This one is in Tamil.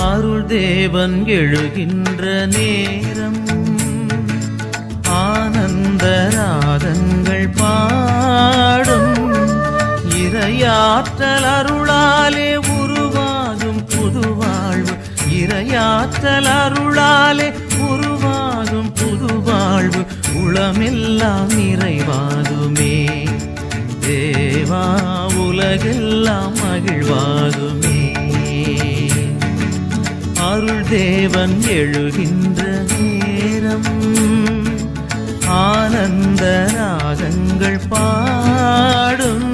அருள் தேவன் எழுகின்ற நேரம் ஆனந்த ராகங்கள் பாடும் இறையாற்றல் அருளாலே உருவாகும் புதுவாழ்வு இறையாற்றல் அருளாலே உருவாகும் புதுவாழ்வு உளமெல்லாம் நிறைவாகுமே தேவா உலகெல்லாம் மகிழ்வாகுமே அருள் தேவன் எழுகின்ற நேரம் ஆனந்த ராகங்கள் பாடும்